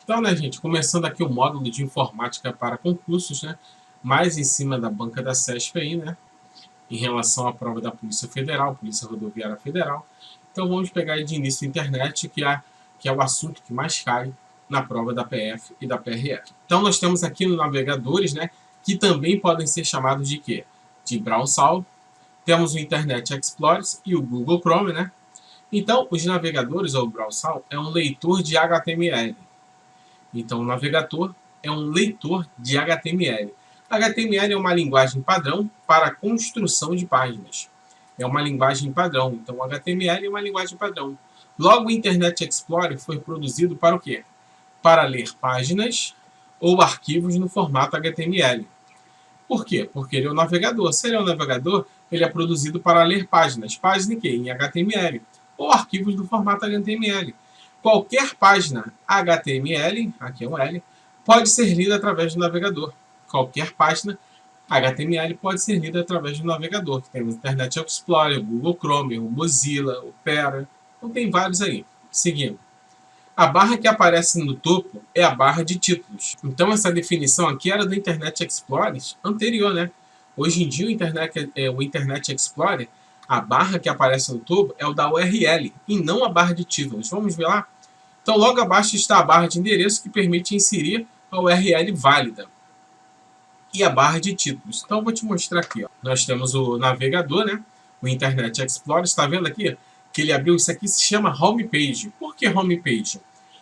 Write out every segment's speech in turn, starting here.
Então, né, gente, começando aqui o módulo de informática para concursos, né, mais em cima da banca da CESP aí, né, em relação à prova da Polícia Federal, Polícia Rodoviária Federal. Então, vamos pegar aí de início a internet, que é o assunto que mais cai na prova da PF e da PRF. Então, nós temos aqui nos navegadores, né, que também podem ser chamados de quê? De browser. Temos o Internet Explorer e o Google Chrome, né? Então, os navegadores, ou browser, é um leitor de HTML. Então, o navegador é um leitor de HTML. HTML é uma linguagem padrão para a construção de páginas. É uma linguagem padrão. Então, o HTML é uma linguagem padrão. Logo, o Internet Explorer foi produzido para o quê? Para ler páginas ou arquivos no formato HTML. Por quê? Porque ele é um navegador. Se ele é um navegador, ele é produzido para ler páginas. Página em quê? Em HTML. Ou arquivos do formato HTML. Qualquer página HTML, aqui é um L, pode ser lida através do navegador. Qualquer página HTML pode ser lida através do navegador. Temos Internet Explorer, o Google Chrome, o Mozilla, o Opera. Então tem vários aí. Seguindo. A barra que aparece no topo é a barra de títulos. Então essa definição aqui era do Internet Explorer anterior, né? Hoje em dia o Internet Explorer, a barra que aparece no topo é o da URL e não a barra de títulos. Vamos ver lá? Então logo abaixo está a barra de endereço que permite inserir a URL válida. E a barra de títulos. Então eu vou te mostrar aqui. Ó. Nós temos o navegador, né? O Internet Explorer. Está vendo aqui? Que ele abriu isso aqui, se chama Homepage. Por que Homepage?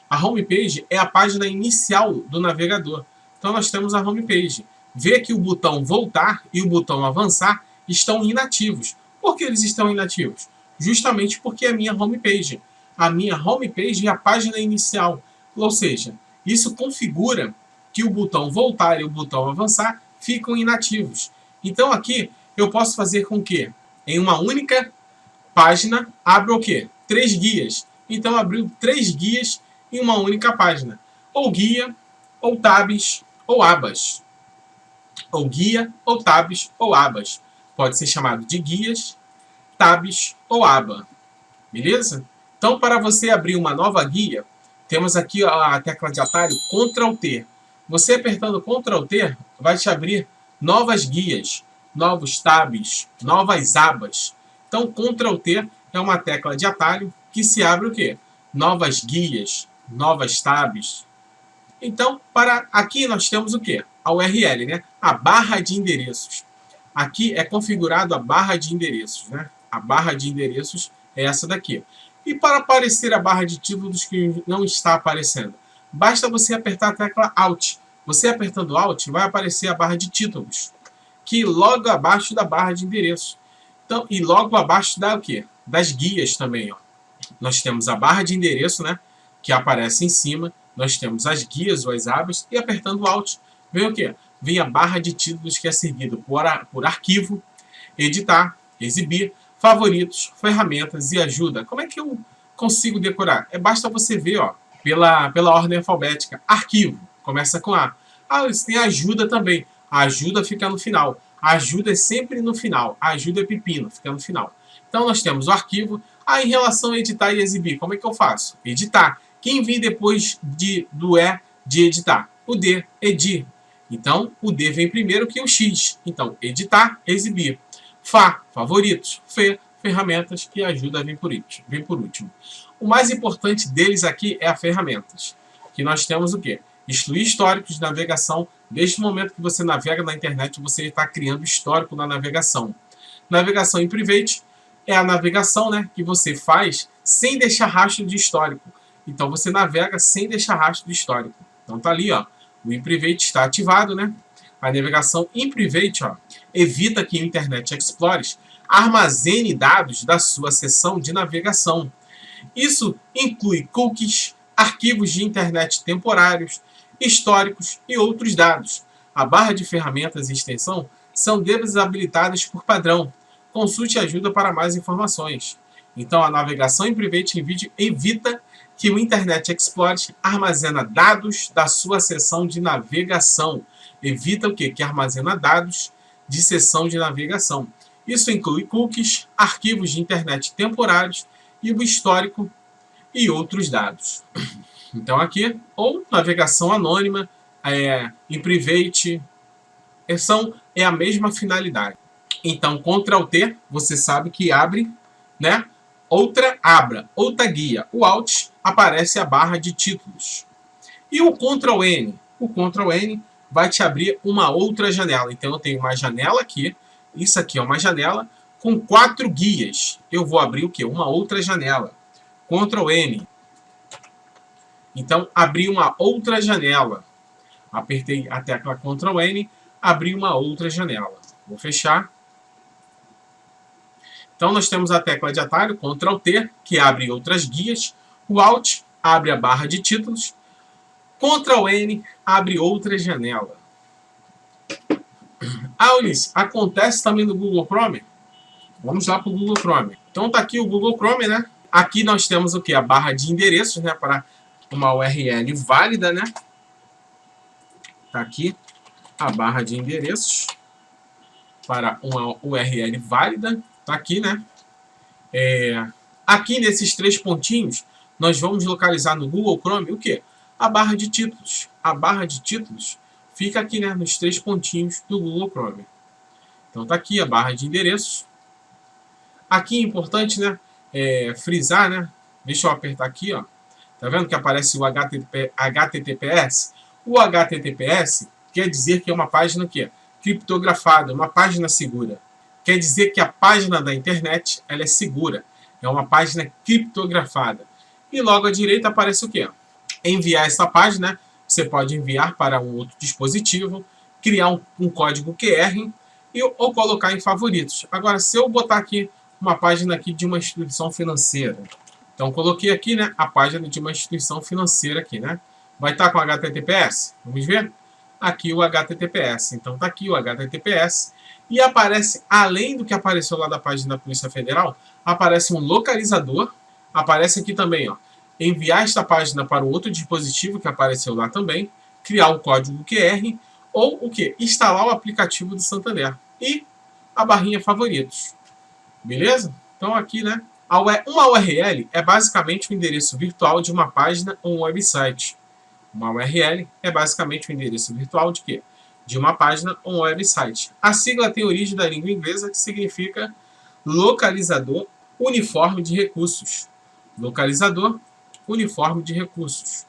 A Homepage é a página inicial do navegador. Então nós temos a Homepage. Vê que o botão voltar e o botão avançar estão inativos. Por que eles estão inativos? Justamente porque é a minha Homepage. A minha Homepage é a página inicial. Ou seja, isso configura que o botão voltar e o botão avançar ficam inativos. Então aqui eu posso fazer com que em uma única página abra o quê? 3 guias. Então abriu 3 guias em uma única página. Ou guia, ou tabs, ou abas. Ou guia, ou tabs, ou abas. Pode ser chamado de guias, tabs ou aba. Beleza? Então, para você abrir uma nova guia, temos aqui a tecla de atalho Ctrl+T. Você apertando Ctrl+T, vai te abrir novas guias, novos tabs, novas abas. Então, Ctrl+T é uma tecla de atalho que se abre o quê? Novas guias, novas tabs. Então, aqui nós temos o quê? A URL, né? A barra de endereços. Aqui é configurado a barra de endereços, né? A barra de endereços é essa daqui. E para aparecer a barra de títulos que não está aparecendo, basta você apertar a tecla Alt. Você apertando Alt, vai aparecer a barra de títulos, que logo abaixo da barra de endereços. Então, e logo abaixo da o quê? Das guias também, ó. Nós temos a barra de endereço, né, que aparece em cima. Nós temos as guias ou as abas e apertando Alt, vem o quê? Vem a barra de títulos que é seguido por arquivo, editar, exibir, favoritos, ferramentas e ajuda. Como é que eu consigo decorar? Basta você ver, ó, pela ordem alfabética. Arquivo, começa com A. Ah, eles têm ajuda também. A ajuda fica no final. A ajuda é sempre no final. A ajuda é pepino, fica no final. Então nós temos o arquivo. Em relação a editar e exibir, como é que eu faço? Editar. Quem vem depois do E de editar? O D, edir. Então, o D vem primeiro que o X. Então, editar, exibir. Favoritos. Ferramentas, que ajuda vem por último. O mais importante deles aqui é a ferramentas. Que nós temos o quê? Excluir históricos de navegação. Desde o momento que você navega na internet, você está criando histórico na navegação. Navegação em private é a navegação, né, que você faz sem deixar rastro de histórico. Então você navega sem deixar rastro de histórico. Então tá ali, ó, o in private está ativado, né? A navegação in private, ó, evita que o Internet Explorer armazene dados da sua seção de navegação. Isso inclui cookies, arquivos de internet temporários, históricos e outros dados. A barra de ferramentas e extensão são desabilitadas por padrão. Consulte ajuda para mais informações. Então, a navegação em private evita que o Internet Explorer armazena dados da sua seção de navegação. Evita o quê? Que armazena dados de seção de navegação. Isso inclui cookies, arquivos de internet temporários e o histórico e outros dados. Então aqui, ou navegação anônima, em private, é a mesma finalidade. Então, Ctrl+T, você sabe que abre, né? Outra guia. O Alt aparece a barra de títulos. E o Ctrl+N? O Ctrl+N vai te abrir uma outra janela. Então, eu tenho uma janela aqui. Isso aqui é uma janela com 4 guias. Eu vou abrir o quê? Uma outra janela. Ctrl+N. Então, abri uma outra janela. Apertei a tecla Ctrl+N, abri uma outra janela. Vou fechar. Então, nós temos a tecla de atalho, Ctrl+T, que abre outras guias. O Alt abre a barra de títulos. Ctrl+N abre outra janela. Ah, Ulisses, acontece também no Google Chrome? Vamos lá para o Google Chrome. Então, está aqui o Google Chrome, né? Aqui nós temos o quê? A barra de endereços, né? Para uma URL válida, né? Está aqui a barra de endereços para uma URL válida. Está aqui, né? Aqui nesses 3 pontinhos, nós vamos localizar no Google Chrome o quê? A barra de títulos. A barra de títulos fica aqui, né? Nos 3 pontinhos do Google Chrome. Então está aqui a barra de endereços. Aqui é importante, né? Frisar, né? Deixa eu apertar aqui, ó. Tá vendo que aparece o HTTPS? O HTTPS quer dizer que é uma página que criptografada, uma página segura. Quer dizer que a página da internet ela é segura. É uma página criptografada. E logo à direita aparece o quê? Enviar essa página, você pode enviar para um outro dispositivo, criar um código QR ou colocar em favoritos. Agora, se eu botar aqui uma página aqui de uma instituição financeira, então coloquei aqui, né, a página de uma instituição financeira aqui, né? Vai estar com HTTPS? Vamos ver? Aqui o HTTPS. Então está aqui o HTTPS. E aparece, além do que apareceu lá da página da Polícia Federal, aparece um localizador. Aparece aqui também, ó, enviar esta página para o outro dispositivo que apareceu lá também, criar o código QR ou o que? Instalar o aplicativo do Santander. E a barrinha favoritos. Beleza? Então aqui, né? Uma URL é basicamente o endereço virtual de uma página ou um website. Uma URL é basicamente o endereço virtual de quê? De uma página ou um website. A sigla tem origem da língua inglesa, que significa localizador uniforme de recursos. Localizador uniforme de recursos.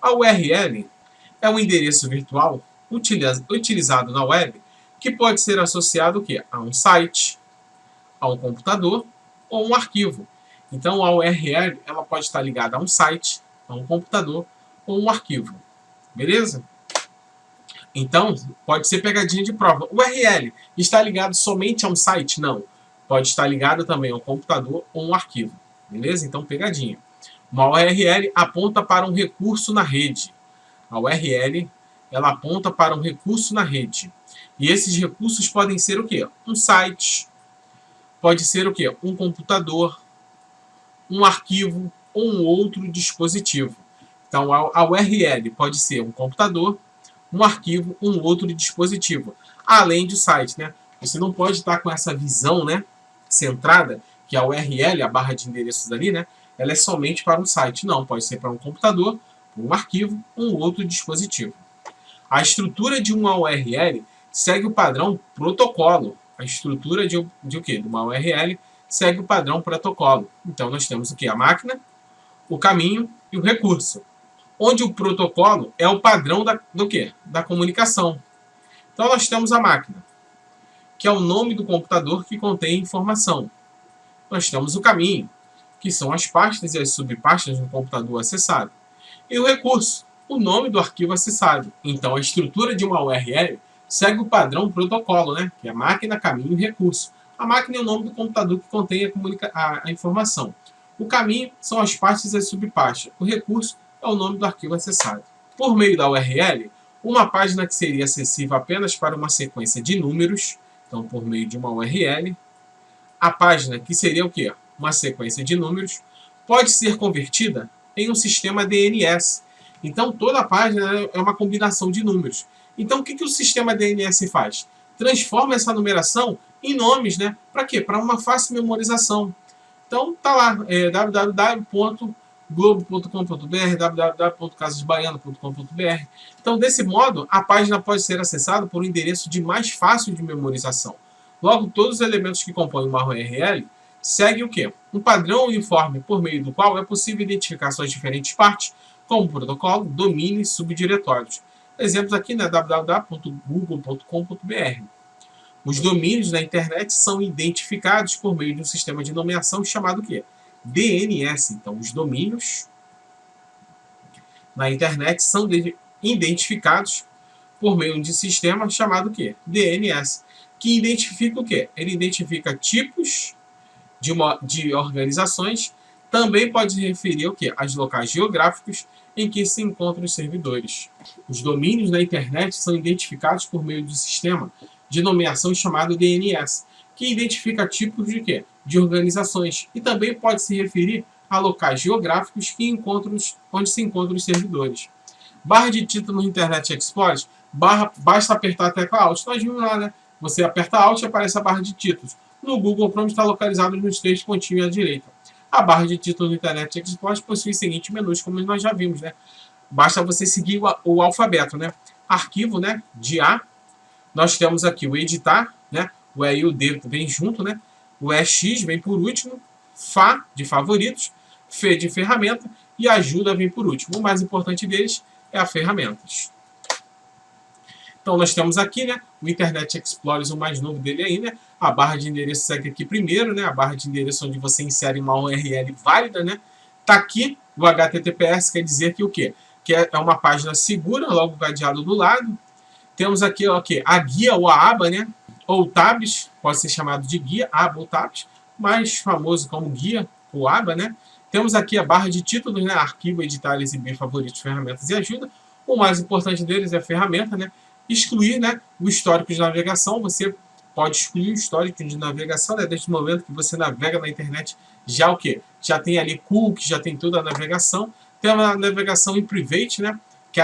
A URL é um endereço virtual utilizado na web que pode ser associado o quê? A um site, a um computador ou um arquivo. Então, a URL ela pode estar ligada a um site, a um computador ou um arquivo. Beleza? Então, pode ser pegadinha de prova. O URL está ligado somente a um site? Não. Pode estar ligado também a um computador ou um arquivo. Beleza? Então, pegadinha. Uma URL aponta para um recurso na rede. A URL ela aponta para um recurso na rede. E esses recursos podem ser o quê? Um site, pode ser o quê? Um computador, um arquivo ou um outro dispositivo. Então, a URL pode ser um computador, um arquivo, um outro dispositivo, além do site, né? Você não pode estar com essa visão, né, centrada, que a URL, a barra de endereços ali, né, ela é somente para um site. Não, pode ser para um computador, um arquivo, um outro dispositivo. A estrutura de uma URL segue o padrão protocolo. A estrutura de o quê? De uma URL segue o padrão protocolo. Então, nós temos o quê? A máquina, o caminho e o recurso. Onde o protocolo é o padrão do quê? Da comunicação. Então, nós temos a máquina, que é o nome do computador que contém informação. Nós temos o caminho, que são as pastas e as subpastas do computador acessado. E o recurso, o nome do arquivo acessado. Então, a estrutura de uma URL segue o padrão protocolo, né? Que é máquina, caminho e recurso. A máquina é o nome do computador que contém a informação. O caminho são as pastas e as subpastas. O recurso é o nome do arquivo acessado. Por meio da URL, uma página que seria acessível apenas para uma sequência de números, então por meio de uma URL, a página que seria o quê? Uma sequência de números, pode ser convertida em um sistema DNS. Então toda a página é uma combinação de números. Então o que o sistema DNS faz? Transforma essa numeração em nomes, né? Para quê? Para uma fácil memorização. Então tá lá, www. globo.com.br, www.casasbaiano.com.br. Então, desse modo, a página pode ser acessada por um endereço de mais fácil de memorização. Logo, todos os elementos que compõem uma URL seguem o quê? Um padrão uniforme por meio do qual é possível identificar suas diferentes partes, como protocolo, domínio e subdiretórios. Exemplos aqui na www.google.com.br. Os domínios na internet são identificados por meio de um sistema de nomeação chamado o quê? DNS. Então, os domínios na internet são identificados por meio de um sistema chamado o quê? DNS, que identifica o quê? Ele identifica tipos de organizações, também pode se referir ao quê? Aos locais geográficos em que se encontram os servidores. Os domínios na internet são identificados por meio de um sistema de nomeação chamado DNS, que identifica tipos de quê? De organizações, e também pode se referir a locais geográficos que onde se encontram os servidores. Barra de título no Internet Explorer, basta apertar a tecla Alt. Nós vimos lá, né? Você aperta Alt e aparece a barra de títulos. No Google Chrome está localizado nos três pontinhos à direita. A barra de título do Internet Explorer possui os seguintes menus, como nós já vimos, né? Basta você seguir o alfabeto, né? Arquivo, né? De A. Nós temos aqui o editar, né? O E e o D vem junto, né? O EX vem por último. Fá de favoritos. F de ferramenta. E ajuda vem por último. O mais importante deles é a ferramentas. Então, nós temos aqui, né, o Internet Explorer, o mais novo dele aí, né? A barra de endereço segue aqui primeiro, né? A barra de endereço onde você insere uma URL válida, né? Tá aqui o HTTPS, quer dizer que o quê? Que é uma página segura, logo cadeado do lado. Temos aqui ó, a guia ou a aba, né? Ou tabs, pode ser chamado de guia, aba ou tabs, mais famoso como guia ou aba, né? Temos aqui a barra de títulos, né? Arquivo, editar, exibir, favoritos, ferramentas e ajuda. O mais importante deles é a ferramenta, né? Excluir, né, o histórico de navegação. Você pode excluir o histórico de navegação, né, desde o momento que você navega na internet, já o quê? Já tem ali cookies, já tem toda a navegação. Tem a navegação em private, né, que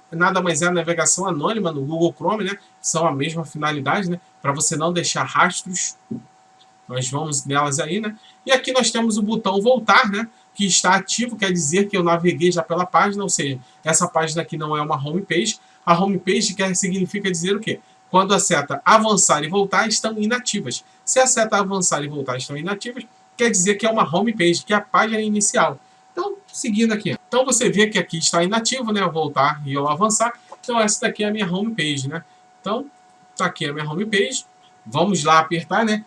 nada mais é a navegação anônima no Google Chrome, né, são a mesma finalidade, né, para você não deixar rastros. Nós vamos nelas aí, né. E aqui nós temos o botão voltar, né, que está ativo, quer dizer que eu naveguei já pela página, ou seja, essa página aqui não é uma homepage. A homepage significa dizer o quê? Quando a seta avançar e voltar estão inativas. Se a seta avançar e voltar estão inativas, quer dizer que é uma homepage, que é a página inicial. Então, seguindo aqui. Então, você vê que aqui está inativo, né? Voltar e eu avançar. Então, essa daqui é a minha homepage, né? Então, tá aqui a minha homepage. Vamos lá apertar, né?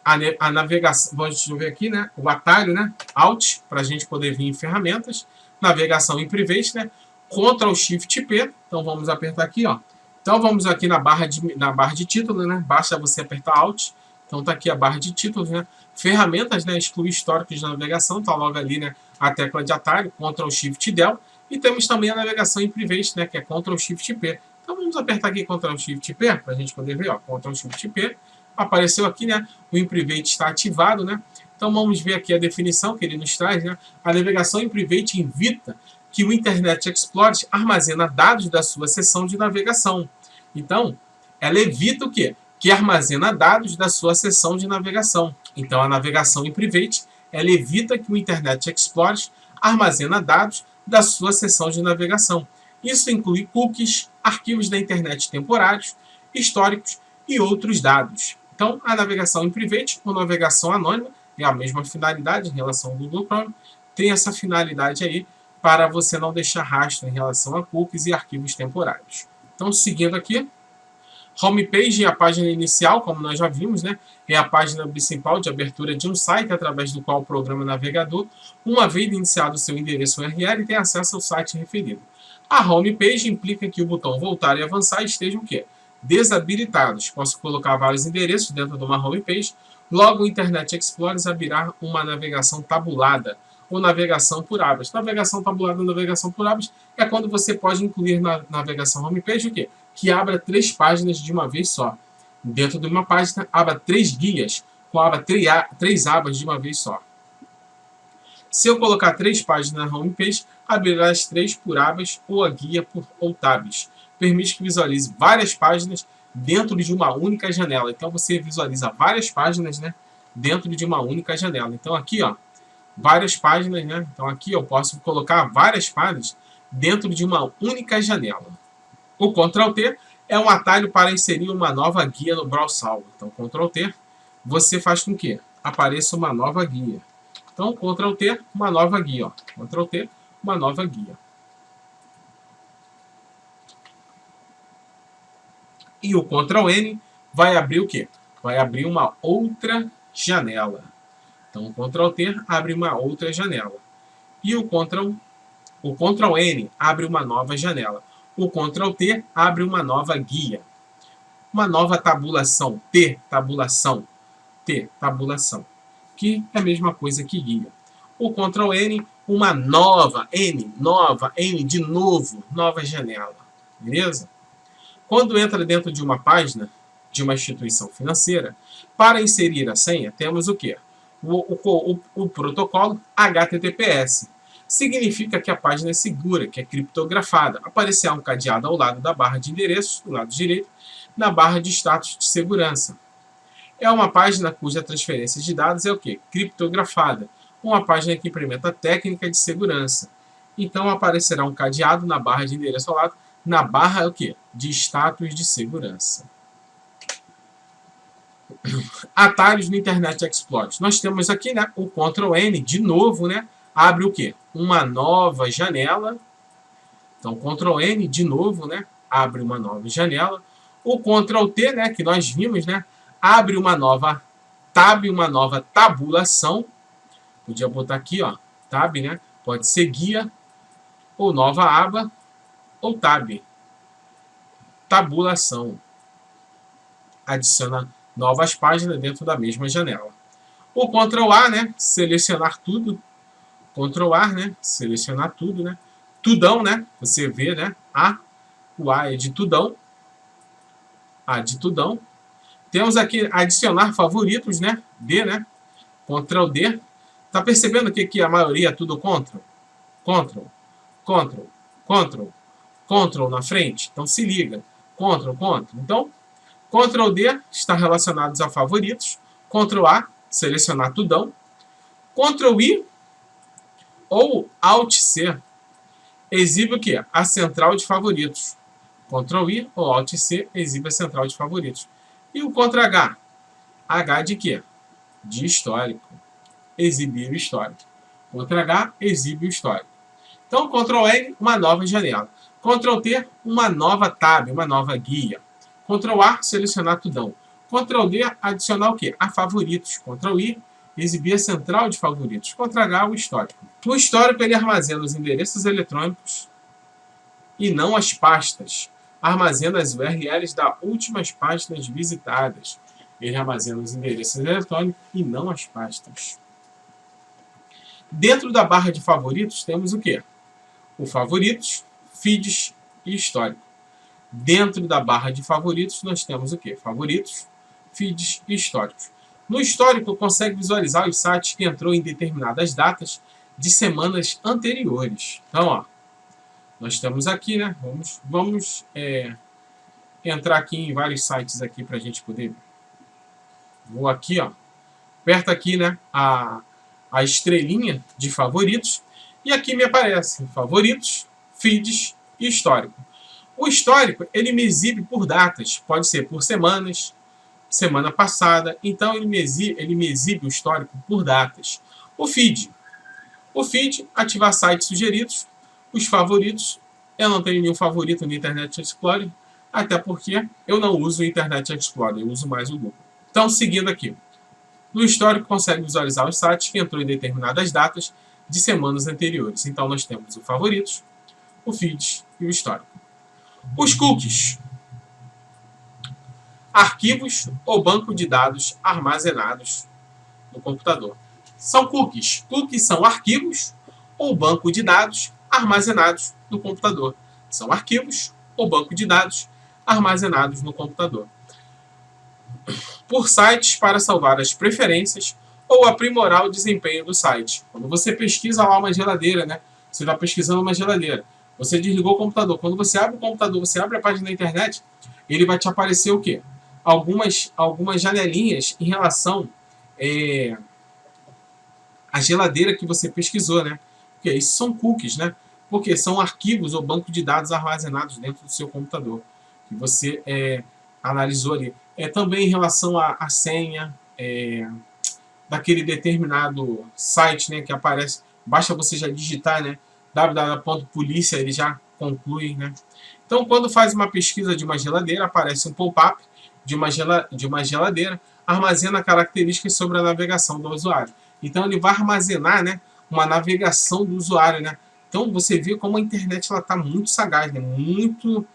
A navegação, deixa eu ver aqui, né? O atalho, né? Alt, para a gente poder vir em ferramentas. Navegação em private, né? Ctrl Shift P, então vamos apertar aqui, ó. Então vamos aqui na barra de título, né? Basta você apertar Alt. Então tá aqui a barra de títulos, né? Ferramentas, né? Excluir histórico de navegação, tá logo ali, né? A tecla de atalho, Ctrl Shift Del. E temos também a navegação em private, né? Que é Ctrl Shift P. Então vamos apertar aqui Ctrl Shift P para a gente poder ver, ó. Ctrl Shift P. Apareceu aqui, né? O em private está ativado, né? Então vamos ver aqui a definição que ele nos traz, né? A navegação em private evita que o Internet Explorer armazena dados da sua seção de navegação. Então, ela evita o quê? Que armazena dados da sua seção de navegação. Então, a navegação em private, ela evita que o Internet Explorer armazena dados da sua seção de navegação. Isso inclui cookies, arquivos da internet temporários, históricos e outros dados. Então, a navegação em private ou navegação anônima é a mesma finalidade em relação ao Google Chrome, tem essa finalidade aí para você não deixar rastro em relação a cookies e arquivos temporários. Então, seguindo aqui, homepage é a página inicial, como nós já vimos, né? É a página principal de abertura de um site através do qual o programa navegador, uma vez iniciado o seu endereço URL, tem acesso ao site referido. A homepage implica que o botão voltar e avançar estejam o quê? Desabilitados. Posso colocar vários endereços dentro de uma homepage, logo o Internet Explorer abrirá uma navegação tabulada, ou navegação por abas. Navegação tabulada ou navegação por abas é quando você pode incluir na navegação homepage o quê? Que abra 3 páginas de uma vez só. Dentro de uma página, abra 3 guias, com aba 3 abas de uma vez só. Se eu colocar 3 páginas na homepage, abrirá as 3 por abas ou a guia ou tabs. Permite que visualize várias páginas dentro de uma única janela. Então você visualiza várias páginas, né, dentro de uma única janela. Então aqui, ó, várias páginas, né? Então aqui eu posso colocar várias páginas dentro de uma única janela. O Ctrl T é um atalho para inserir uma nova guia no Browser. Então Ctrl T, você faz com que apareça uma nova guia. Então Ctrl T, uma nova guia, ó. Ctrl T, uma nova guia. E o Ctrl N vai abrir o quê? Vai abrir uma outra janela. Então, o Ctrl T abre uma outra janela. E o Ctrl N abre uma nova janela. O Ctrl T abre uma nova guia. Uma nova tabulação. T, tabulação. T, tabulação. Que é a mesma coisa que guia. O Ctrl N, uma nova, N de novo, nova janela. Beleza? Quando entra dentro de uma página de uma instituição financeira, para inserir a senha, temos o quê? O protocolo HTTPS. Significa que a página é segura, que é criptografada. Aparecerá um cadeado ao lado da barra de endereços, do lado direito, na barra de status de segurança. É uma página cuja transferência de dados é o quê? Criptografada. Uma página que implementa técnica de segurança. Então aparecerá um cadeado na barra de endereço ao lado, na barra o quê? De status de segurança. Atalhos no Internet Explorer. Nós temos aqui, né, o Ctrl N, de novo, né, abre o quê? Uma nova janela. Então, Ctrl N, de novo, né, abre uma nova janela. O Ctrl T, né, que nós vimos, né, abre uma nova tab, uma nova tabulação. Podia botar aqui, ó, tab, né, pode ser guia, ou nova aba, ou tab. Tabulação. Adiciona novas páginas dentro da mesma janela. O Ctrl A, né, selecionar tudo. Ctrl A, né, selecionar tudo, né. Tudão, né, você vê, né, o A é de tudão. A de tudão. Temos aqui adicionar favoritos, né, D, né, Ctrl D. Tá percebendo que aqui a maioria é tudo Ctrl? Ctrl, Ctrl, Ctrl, Ctrl na frente. Então se liga. Ctrl, Ctrl. Então, Ctrl D está relacionado a favoritos. Ctrl A, selecionar tudão. Ctrl I ou Alt C exibe o quê? A central de favoritos. Ctrl I ou Alt C exibe a central de favoritos. E o Ctrl H? H de quê? De histórico. Exibir o histórico. Ctrl H exibe o histórico. Então, Ctrl N, uma nova janela. Ctrl T, uma nova tab, uma nova guia. Ctrl A, selecionar tudão. Ctrl D, adicionar o quê? A favoritos. Ctrl I, exibir a central de favoritos. Ctrl H, o histórico. O histórico, ele armazena os endereços eletrônicos e não as pastas. Armazena as URLs das últimas páginas visitadas. Ele armazena os endereços eletrônicos e não as pastas. Dentro da barra de favoritos, temos o quê? O favoritos, feeds e histórico. Dentro da barra de favoritos, nós temos o quê? Favoritos, feeds e históricos. No histórico, consegue visualizar os sites que entrou em determinadas datas de semanas anteriores. Então, ó, nós temos aqui, né? Vamos entrar aqui em vários sites aqui para a gente poder. Vou aqui, ó, aperto aqui, né? A estrelinha de favoritos e aqui me aparece favoritos, feeds e histórico. O histórico, ele me exibe por datas, pode ser por semanas, semana passada, então ele me exibe o histórico por datas. O feed, ativar sites sugeridos, os favoritos, eu não tenho nenhum favorito no Internet Explorer, até porque eu não uso o Internet Explorer, eu uso mais o Google. Então, seguindo aqui, no histórico consegue visualizar os sites que entrou em determinadas datas de semanas anteriores. Então, nós temos o favoritos, o feed e o histórico. Os cookies. Arquivos ou banco de dados armazenados no computador. São cookies. Cookies são arquivos ou banco de dados armazenados no computador. São arquivos ou banco de dados armazenados no computador. Por sites para salvar as preferências ou aprimorar o desempenho do site. Quando você pesquisa lá uma geladeira, né? Você está pesquisando uma geladeira. Você desligou o computador. Quando você abre o computador, você abre a página da internet, ele vai te aparecer o quê? Algumas janelinhas em relação a geladeira que você pesquisou, né? Porque isso são cookies, né? Porque são arquivos ou banco de dados armazenados dentro do seu computador, que você analisou ali. Também em relação à senha daquele determinado site, né, que aparece, basta você já digitar, né, www.polícia, ele já conclui, né. Então, quando faz uma pesquisa de uma geladeira, aparece um pop-up de uma geladeira, armazena características sobre a navegação do usuário. Então, ele vai armazenar, né, uma navegação do usuário, né. Então, você vê como a internet está muito sagaz, né, muito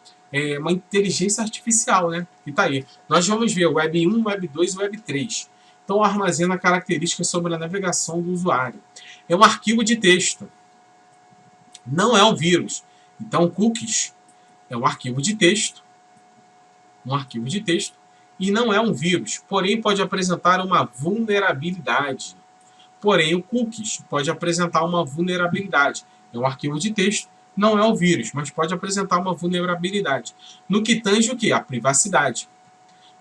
uma inteligência artificial, né, que está aí. Nós vamos ver Web 1, Web 2 e Web 3. Então, armazena características sobre a navegação do usuário. É um arquivo de texto. Não é um vírus. Então, cookies é um arquivo de texto. Um arquivo de texto. E não é um vírus. Porém, pode apresentar uma vulnerabilidade. Porém, o cookies pode apresentar uma vulnerabilidade. É um arquivo de texto. Não é um vírus, mas pode apresentar uma vulnerabilidade. No que tange o quê? A privacidade.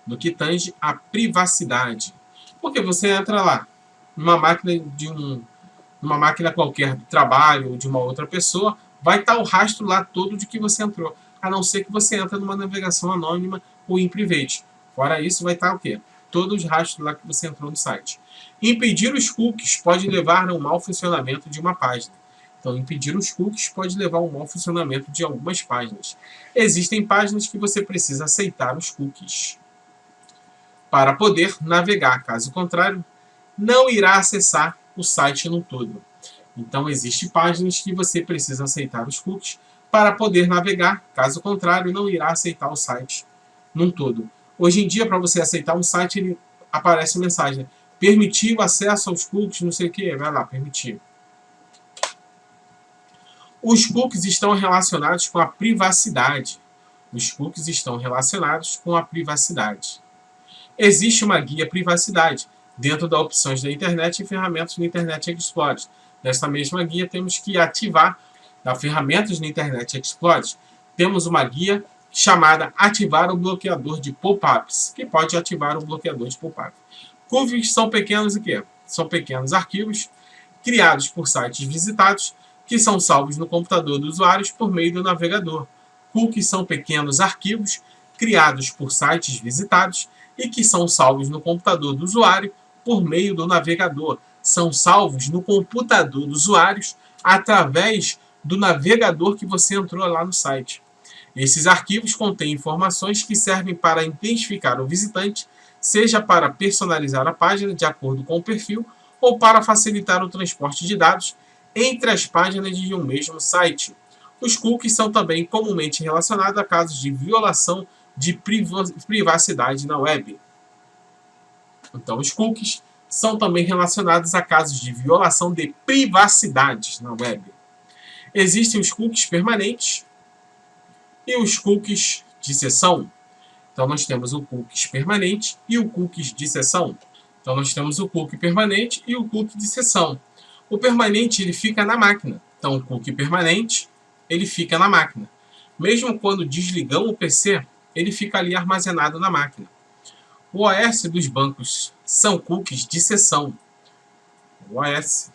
No que tange a privacidade. Porque você entra lá, numa máquina qualquer do trabalho ou de uma outra pessoa, vai estar o rastro lá todo de que você entrou. A não ser que você entre numa navegação anônima ou em private. Fora isso, vai estar o quê? Todos os rastros lá que você entrou no site. Impedir os cookies pode levar a um mau funcionamento de uma página. Então, impedir os cookies pode levar a um mau funcionamento de algumas páginas. Existem páginas que você precisa aceitar os cookies para poder navegar. Caso contrário, não irá acessar o site no todo. Então, existem páginas que você precisa aceitar os cookies para poder navegar. Caso contrário, não irá aceitar o site num todo. Hoje em dia, para você aceitar um site, ele aparece uma mensagem: permitir o acesso aos cookies, não sei o que, vai lá, permitir. Os cookies estão relacionados com a privacidade. Os cookies estão relacionados com a privacidade. Existe uma guia privacidade dentro das opções da internet e ferramentas no Internet Explorer. Nesta mesma guia temos que ativar das ferramentas no Internet Explorer. Temos uma guia chamada ativar o bloqueador de pop-ups, que pode ativar o bloqueador de pop-up. Cookies são pequenos e quê? São pequenos arquivos criados por sites visitados que são salvos no computador dos usuários por meio do navegador. Cookies são pequenos arquivos criados por sites visitados e que são salvos no computador do usuário por meio do navegador. São salvos no computador dos usuários através do navegador que você entrou lá no site. Esses arquivos contêm informações que servem para identificar o visitante, seja para personalizar a página de acordo com o perfil ou para facilitar o transporte de dados entre as páginas de um mesmo site. Os cookies são também comumente relacionados a casos de violação de privacidade na web. Então, os cookies são também relacionados a casos de violação de privacidade na web. Existem os cookies permanentes e os cookies de seção. Então, nós temos o cookies permanente e o cookies de seção. Então, nós temos o cookie permanente e o cookie de seção. O permanente, ele fica na máquina. Então, o cookie permanente, ele fica na máquina. Mesmo quando desligamos o PC, ele fica ali armazenado na máquina. O OS dos bancos são cookies de seção. O OS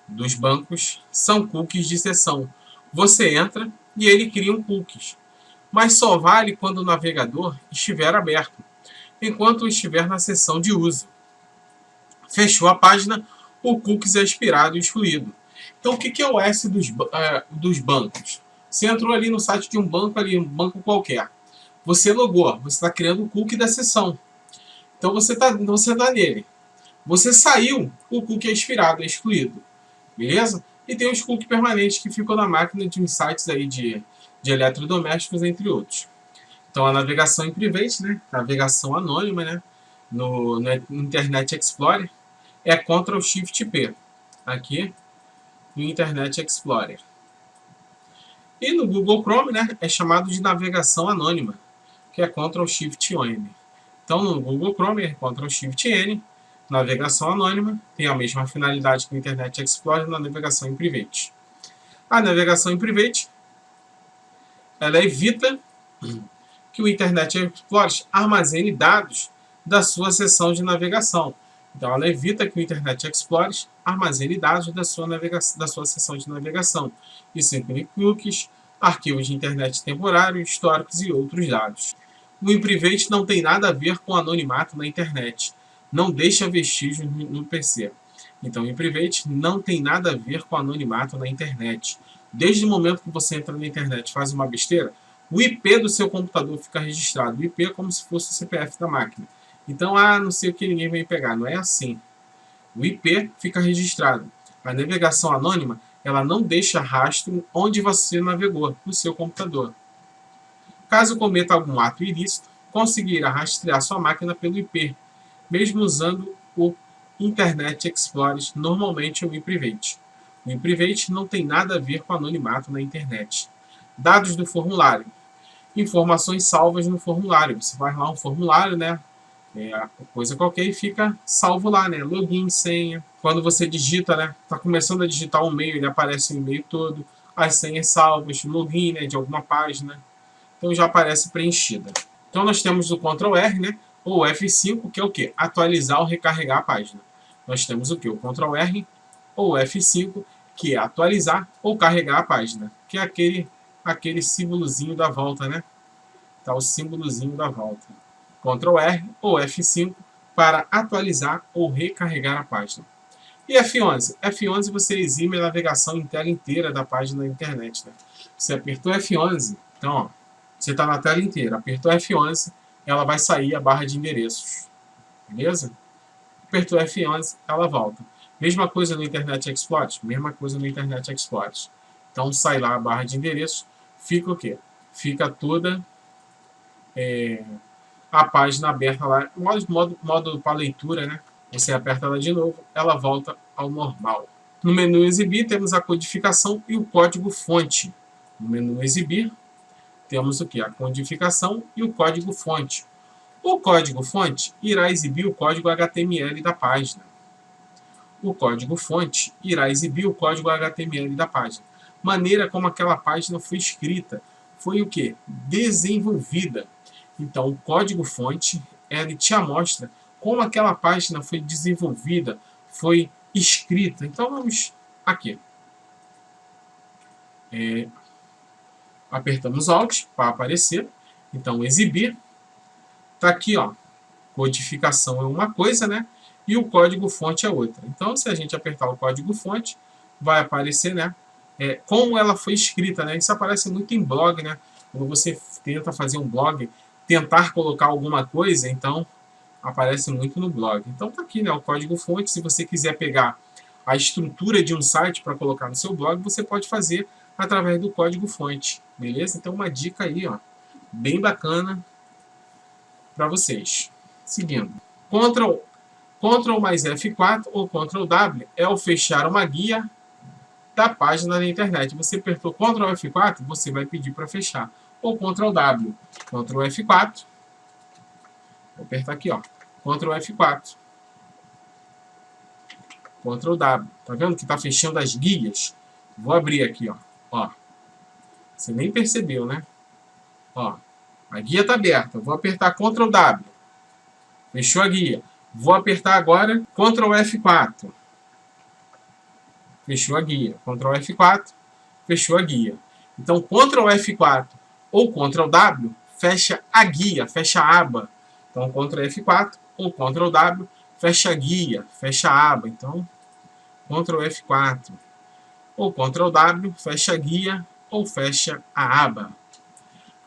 dos bancos são cookies de seção. Você entra e ele cria um cookies, mas só vale quando o navegador estiver aberto, enquanto estiver na seção de uso. Fechou a página, o cookies é expirado e excluído. Então, o que é o OS dos bancos? Você entrou ali no site de um banco qualquer. Você logou, você está criando o cookie da sessão. Então você tá nele. Você saiu, o cookie é expirado, é excluído. Beleza? E tem os cookies permanentes que ficam na máquina de uns sites aí de eletrodomésticos, entre outros. Então a navegação em private, né? Navegação anônima, né? No Internet Explorer é Ctrl Shift P. Aqui no Internet Explorer. E no Google Chrome, né? É chamado de navegação anônima, que é Ctrl Shift N. Então, no Google Chrome é Ctrl Shift N, navegação anônima, tem a mesma finalidade que o Internet Explorer na navegação em private. A navegação em private, ela evita que o Internet Explorer armazene dados da sua seção de navegação. Então, ela evita que o Internet Explorer armazene dados da sua seção de navegação. Isso inclui cookies, arquivos de internet temporários, históricos e outros dados. O InPrivate não tem nada a ver com anonimato na internet. Não deixa vestígios no PC. Então, o InPrivate não tem nada a ver com anonimato na internet. Desde o momento que você entra na internet e faz uma besteira, o IP do seu computador fica registrado. O IP é como se fosse o CPF da máquina. Então, não sei o que, ninguém vai pegar. Não é assim. O IP fica registrado. A navegação anônima, ela não deixa rastro onde você navegou no seu computador. Caso cometa algum ato ilícito, conseguirá rastrear sua máquina pelo IP, mesmo usando o Internet Explorer, normalmente o InPrivate. O InPrivate não tem nada a ver com anonimato na internet. Dados do formulário. Informações salvas no formulário. Você vai lá um formulário, né? Coisa qualquer e fica salvo lá, né? Login, senha. Quando você digita, né? Tá começando a digitar um e-mail, ele aparece o e-mail todo. As senhas salvas, login, né? De alguma página. Então já aparece preenchida. Então nós temos o Ctrl R, né? Ou F5, que é o quê? Atualizar ou recarregar a página. Nós temos o quê? O Ctrl R ou F5, que é atualizar ou carregar a página. Que é aquele símbolozinho da volta, né? Tá o símbolozinho da volta. Ctrl R ou F5 para atualizar ou recarregar a página. E F11? F11 você exime a navegação em tela inteira da página da internet. Né? Você apertou F11, então ó, você está na tela inteira. Apertou F11, ela vai sair a barra de endereços. Beleza? Apertou F11, ela volta. Mesma coisa no Internet Explorer. Mesma coisa no Internet Explorer. Então sai lá a barra de endereços. Fica o quê? Fica toda a página aberta lá. Modo para leitura, né? Você aperta ela de novo, ela volta ao normal. No menu Exibir, temos a codificação e o código-fonte. No menu Exibir, temos o que? A codificação e o código-fonte. O código-fonte irá exibir o código HTML da página. O código-fonte irá exibir o código HTML da página. Maneira como aquela página foi escrita. Foi o que? Desenvolvida. Então, o código-fonte, ele te mostra como aquela página foi desenvolvida, foi escrita. Então, vamos aqui. Apertamos Alt para aparecer. Então, exibir. Está aqui, ó. Codificação é uma coisa, né? E o código-fonte é outra. Então, se a gente apertar o código-fonte, vai aparecer, né? Como ela foi escrita, né? Isso aparece muito em blog, né? Quando você tenta fazer um blog, tentar colocar alguma coisa, então aparece muito no blog. Então tá aqui, né, o código-fonte. Se você quiser pegar a estrutura de um site para colocar no seu blog, você pode fazer através do código-fonte, beleza? Então uma dica aí, ó, bem bacana para vocês. Seguindo, Ctrl mais F4 ou Ctrl W é o fechar uma guia da página da internet. Você apertou Ctrl F4, você vai pedir para fechar. Ou Ctrl W. Ctrl F4. Vou apertar aqui, ó. Ctrl F4. Ctrl W. Tá vendo que tá fechando as guias? Vou abrir aqui, ó. Você nem percebeu, né? Ó. A guia tá aberta. Vou apertar Ctrl W. Fechou a guia. Vou apertar agora Ctrl F4. Fechou a guia. Ctrl F4. Fechou a guia. Então, Ctrl F4 ou Ctrl W fecha a guia, fecha a aba. Então, Ctrl F4 ou Ctrl W fecha a guia, fecha a aba. Então, Ctrl F4 ou Ctrl W fecha a guia ou fecha a aba.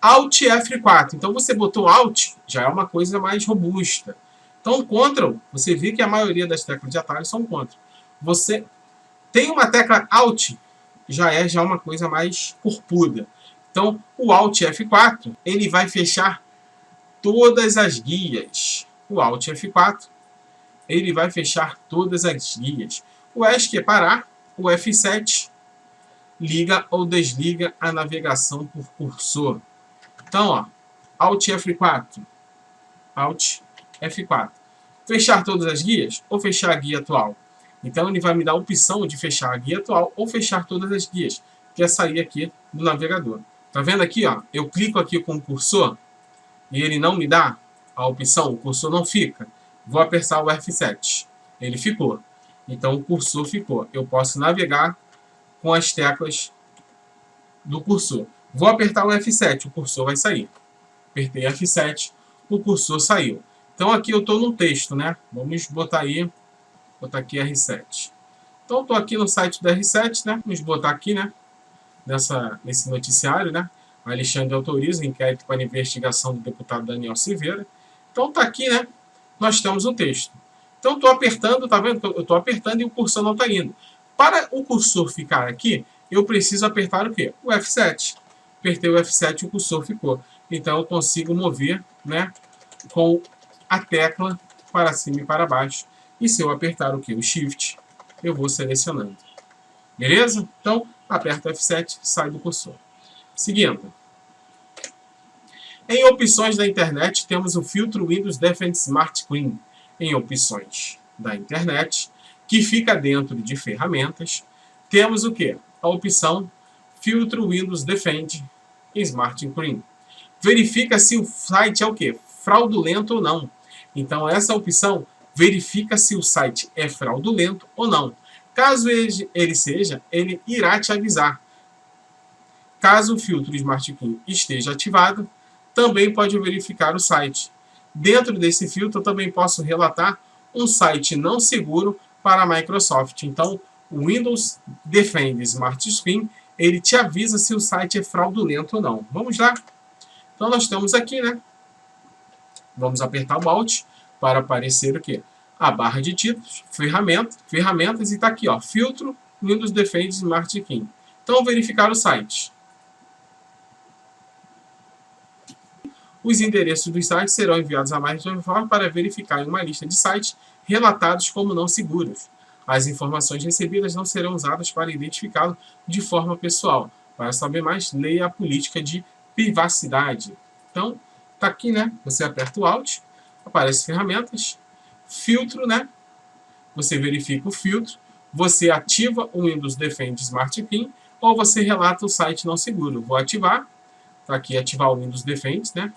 Alt F4. Então, você botou Alt, já é uma coisa mais robusta. Então, Ctrl, você vê que a maioria das teclas de atalho são Ctrl. Você tem uma tecla Alt, já é uma coisa mais corpuda. Então, o Alt F4, ele vai fechar todas as guias. O Alt F4, ele vai fechar todas as guias. O ESC é parar. O F7 liga ou desliga a navegação por cursor. Então, ó, Alt F4. Alt F4. Fechar todas as guias ou fechar a guia atual? Então, ele vai me dar a opção de fechar a guia atual ou fechar todas as guias, que é sair aqui do navegador. Tá vendo aqui, ó? Eu clico aqui com o cursor e ele não me dá a opção, o cursor não fica. Vou apertar o F7. Ele ficou. Então o cursor ficou. Eu posso navegar com as teclas do cursor. Vou apertar o F7, o cursor vai sair. Apertei F7, o cursor saiu. Então aqui eu estou no texto, né? Vamos botar aí, botar aqui R7. Então estou aqui no site do R7, né? Vamos botar aqui, né? Nesse noticiário, né? Alexandre autoriza inquérito para investigação do deputado Daniel Silveira. Então está aqui, né? Nós temos o texto. Então estou apertando, tá vendo? Eu estou apertando e o cursor não está indo. Para o cursor ficar aqui, eu preciso apertar o quê? O F7. Apertei o F7 e o cursor ficou. Então eu consigo mover, né, com a tecla para cima e para baixo. E se eu apertar o quê? O Shift, eu vou selecionando. Beleza? Então, aperto o F7, sai do cursor. Seguindo. Em opções da internet, temos o filtro Windows Defend Smart Screen. Em opções da internet, que fica dentro de ferramentas, temos o quê? A opção filtro Windows Defend Smart Screen. Verifica se o site é o quê? Fraudulento ou não. Então, essa opção verifica se o site é fraudulento ou não. Caso ele seja, ele irá te avisar. Caso o filtro Smart Screen esteja ativado, também pode verificar o site. Dentro desse filtro, eu também posso relatar um site não seguro para a Microsoft. Então, o Windows Defend Smart Screen, ele te avisa se o site é fraudulento ou não. Vamos lá? Então, nós estamos aqui, né? Vamos apertar o Alt para aparecer o quê? A barra de títulos, ferramentas, e está aqui, ó, filtro Windows Defend Smart Screen. Então, verificar o site. Os endereços dos sites serão enviados à Microsoft para verificar em uma lista de sites relatados como não seguros. As informações recebidas não serão usadas para identificá-lo de forma pessoal. Para saber mais, leia a política de privacidade. Então, tá aqui, né? Você aperta o Alt, aparece ferramentas, filtro, né? Você verifica o filtro, você ativa o Windows Defend Smart Screen ou você relata o site não seguro. Vou ativar, tá aqui ativar o Windows Defend, né?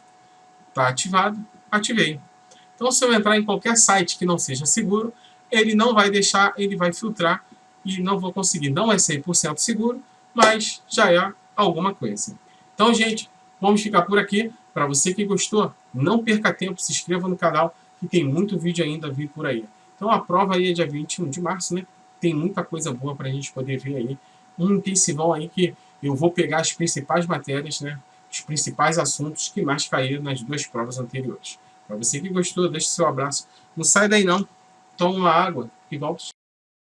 Tá ativado, ativei. Então, se eu entrar em qualquer site que não seja seguro, ele não vai deixar, ele vai filtrar e não vou conseguir. Não é 100% seguro, mas já é alguma coisa. Então, gente, vamos ficar por aqui. Para você que gostou, não perca tempo, se inscreva no canal, que tem muito vídeo ainda a vir por aí. Então, a prova aí é dia 21 de março, né? Tem muita coisa boa para a gente poder ver aí. Um intensivão aí que eu vou pegar as principais matérias, né? Os principais assuntos que mais caíram nas duas provas anteriores. Para você que gostou, deixe seu abraço. Não sai daí não. Toma uma água e volta.